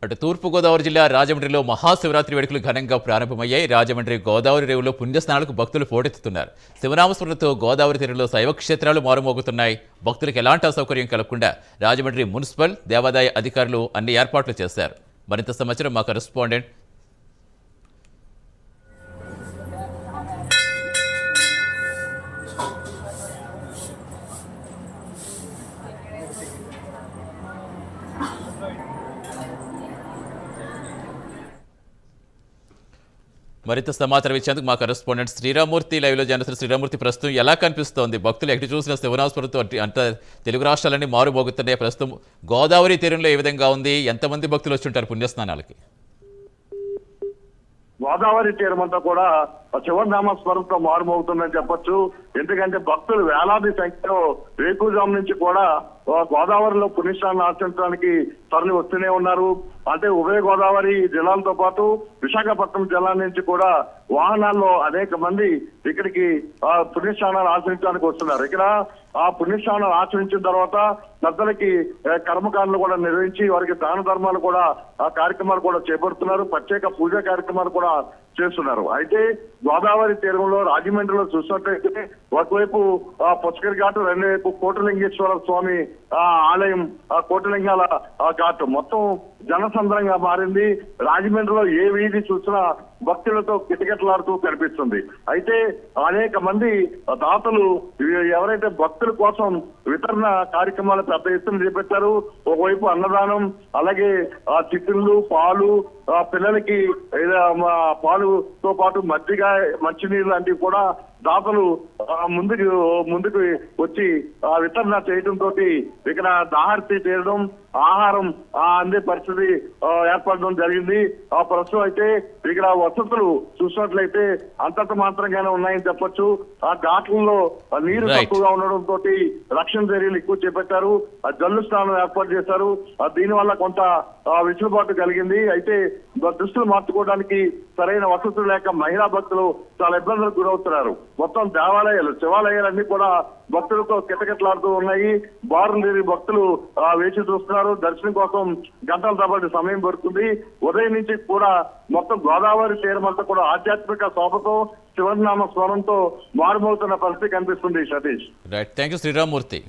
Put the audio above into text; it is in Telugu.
అటు తూర్పుగోదావరి జిల్లా రాజమండ్రిలో మహాశివరాత్రి వేడుకలు ఘనంగా ప్రారంభమయ్యాయి. రాజమండ్రి గోదావరి రేవులో పుణ్యస్నానాలకు భక్తులు పోటెత్తుతున్నారు. శివనామస్మరణతో గోదావరి తీరంలో శైవ క్షేత్రాలు మారుమోగుతున్నాయి. భక్తులకు ఎలాంటి అసౌకర్యం కలగకుండా రాజమండ్రి మున్సిపల్ దేవాదాయ అధికారులు అన్ని ఏర్పాట్లు చేశారు. మరింత సమాచారం మా కరెస్పాండెంట్ ఇచ్చేందుకు మా కరెస్పాండెంట్ శ్రీరామూర్తి లైవ్లో జనరల్ శ్రీరామూర్తి ప్రస్తుతం ఎలా కనిపిస్తోంది? భక్తులు ఎటు చూసిన శివనామస్మరణతో అంత తెలుగు రాష్ట్రాలన్నీ మారుమోగుతున్నాయి. ప్రస్తుతం గోదావరి తీరంలో ఏ విధంగా ఉంది? ఎంతమంది భక్తులు వచ్చి ఉంటారు పుణ్యస్నానాలకి? గోదావరి తీరమంతా కూడా శివనామస్మరణతో మారుమోగుతుందని చెప్పొచ్చు. ఎందుకంటే భక్తులు వేలాది సంఖ్యలో వేకుజాము నుంచి కూడా గోదావరిలో పుణ్యస్నానం ఆచరించడానికి తరలి వస్తూనే ఉన్నారు. అంటే ఉభయ గోదావరి జిల్లాలతో పాటు విశాఖపట్నం జిల్లా నుంచి కూడా వాహనాల్లో అనేక మంది ఇక్కడికి పుణ్యస్నానాలు ఆచరించడానికి వస్తున్నారు. ఇక్కడ ఆ పుణ్యస్నానాలు ఆచరించిన తర్వాత పెద్దలకి కర్మకాండలు కూడా నిర్వహించి వారికి దాన ధర్మాలు కూడా ఆ కార్యక్రమాలు కూడా చేపడుతున్నారు. ప్రత్యేక పూజా కార్యక్రమాలు కూడా చేస్తున్నారు. అయితే గోదావరి తీరంలో రాజమండ్రిలో చూసినట్లయితే ఒకవైపు పుష్కర్ ఘాటు, రెండు వైపు కోటలింగేశ్వర స్వామి ఆలయం, కోటలింగాల ఘాటు మొత్తం జనసంద్రంగా మారింది. రాజమండ్రిలో ఏ వీధి చూసినా భక్తులతో కిటకిటలాడుతూ కనిపిస్తుంది. అయితే అనేక మంది దాతలు ఎవరైతే భక్తుల కోసం వితరణ కార్యక్రమాలు పెద్ద ఎత్తున చేపట్టారు. ఒకవైపు అన్నదానం, అలాగే చికెన్లు, పాలు, పిల్లలకి పాలుతో పాటు మజ్జిగ, మంచినీరు లాంటివి కూడా దాతలు ముందుకు వచ్చి వితరణ చేయడంతో ఇక్కడ దాహార్తి చేయడం, ఆహారం అందే పరిస్థితి ఏర్పడడం జరిగింది. ప్రస్తుతం అయితే ఇక్కడ వసతులు చూసినట్లయితే అంతంత మాత్రంగానే ఉన్నాయని చెప్పొచ్చు. ఆ ఘాట్లలో నీరు తక్కువగా ఉండడంతో రక్షణ చర్యలు ఎక్కువ చేపట్టారు. జల్లు స్నానం ఏర్పాటు చేశారు. దీనివల్ల కొంత వెసులుబాటు కలిగింది. అయితే దుస్తులు మార్చుకోవడానికి సరైన వసతులు లేక మహిళా భక్తులు చాలా ఇబ్బందులకు గురవుతున్నారు. మొత్తం శివాలయాలన్నీ కూడా భక్తులతో కిటకిటలాడుతూ ఉన్నాయి. బారులు తిరిగి భక్తులు వేచి చూస్తున్నారు. దర్శనం కోసం గంటల తరబడి సమయం పడుతుంది. ఉదయం నుంచి కూడా మొత్తం గోదావరి తీరం అంతా కూడా ఆధ్యాత్మిక శోభతో శివనామ స్వరంతో మారుమోగుతున్న పరిస్థితి కనిపిస్తుంది. Satish, right, thank you Sriramurthy.